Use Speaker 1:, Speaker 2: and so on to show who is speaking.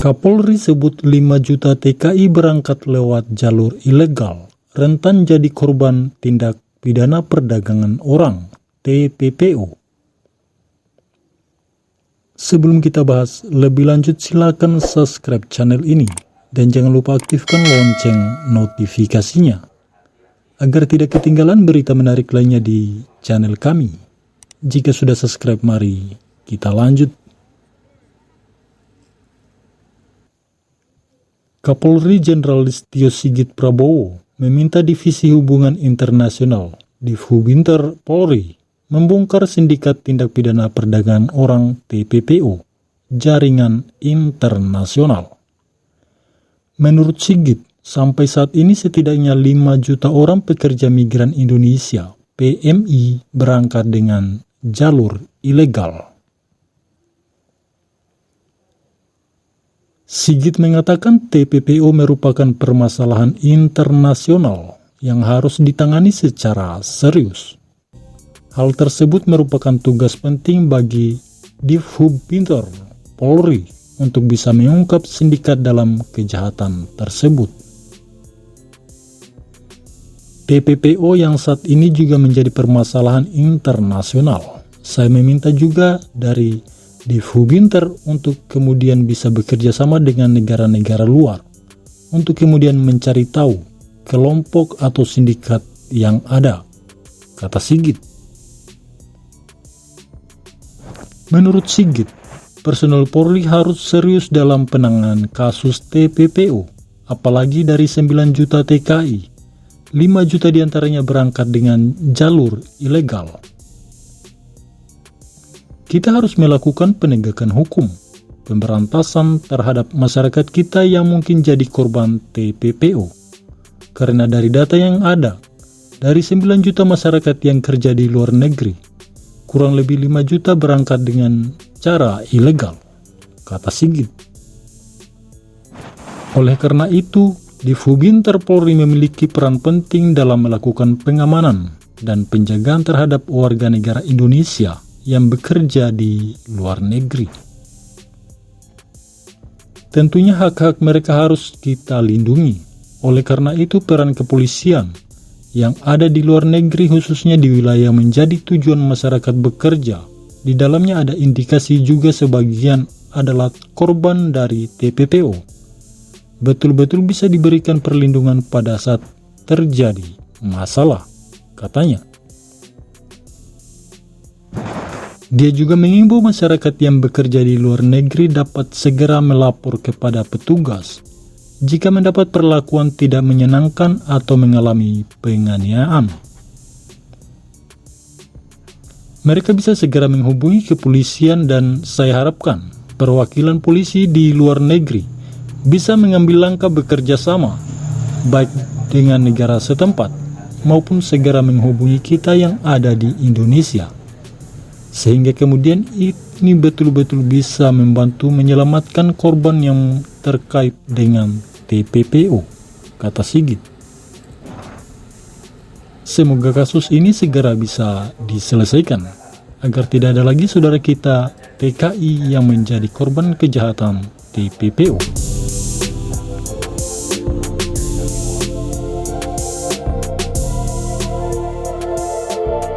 Speaker 1: Kapolri sebut 5 juta TKI berangkat lewat jalur ilegal, rentan jadi korban tindak pidana perdagangan orang, TPPO. Sebelum kita bahas lebih lanjut, silakan subscribe channel ini dan jangan lupa aktifkan lonceng notifikasinya agar tidak ketinggalan berita menarik lainnya di channel kami. Jika sudah subscribe, mari kita lanjut. Kapolri Jenderal Listio Sigit Prabowo meminta Divisi Hubungan Internasional Divhubinter Polri membongkar sindikat tindak pidana perdagangan orang TPPO, jaringan internasional. Menurut Sigit, sampai saat ini setidaknya 5 juta orang pekerja migran Indonesia (PMI) berangkat dengan jalur ilegal. Sigit mengatakan TPPO merupakan permasalahan internasional yang harus ditangani secara serius. Hal tersebut merupakan tugas penting bagi Divhubinter Polri untuk bisa mengungkap sindikat dalam kejahatan tersebut. TPPO yang saat ini juga menjadi permasalahan internasional. Saya meminta juga dari Divhubinter untuk kemudian bisa bekerja sama dengan negara-negara luar untuk kemudian mencari tahu kelompok atau sindikat yang ada, kata Sigit. Menurut Sigit, personel Polri harus serius dalam penanganan kasus TPPO, apalagi dari 9 juta TKI, 5 juta diantaranya berangkat dengan jalur ilegal. Kita harus melakukan penegakan hukum, pemberantasan terhadap masyarakat kita yang mungkin jadi korban TPPO. Karena dari data yang ada, dari 9 juta masyarakat yang kerja di luar negeri, kurang lebih 5 juta berangkat dengan cara ilegal, kata Sigit. Oleh karena itu, Divhubinter Polri memiliki peran penting dalam melakukan pengamanan dan penjagaan terhadap warga negara Indonesia yang bekerja di luar negeri. Tentunya hak-hak mereka harus kita lindungi. Oleh karena itu, peran kepolisian yang ada di luar negeri, khususnya di wilayah menjadi tujuan masyarakat bekerja, di dalamnya ada indikasi juga sebagian adalah korban dari TPPO, betul-betul bisa diberikan perlindungan pada saat terjadi masalah, katanya. Dia juga mengimbau masyarakat yang bekerja di luar negeri dapat segera melapor kepada petugas jika mendapat perlakuan tidak menyenangkan atau mengalami penganiayaan. Mereka bisa segera menghubungi kepolisian dan saya harapkan perwakilan polisi di luar negeri bisa mengambil langkah bekerja sama baik dengan negara setempat maupun segera menghubungi kita yang ada di Indonesia, sehingga kemudian ini betul-betul bisa membantu menyelamatkan korban yang terkait dengan TPPO, kata Sigit. Semoga kasus ini segera bisa diselesaikan, agar tidak ada lagi saudara kita TKI yang menjadi korban kejahatan TPPO.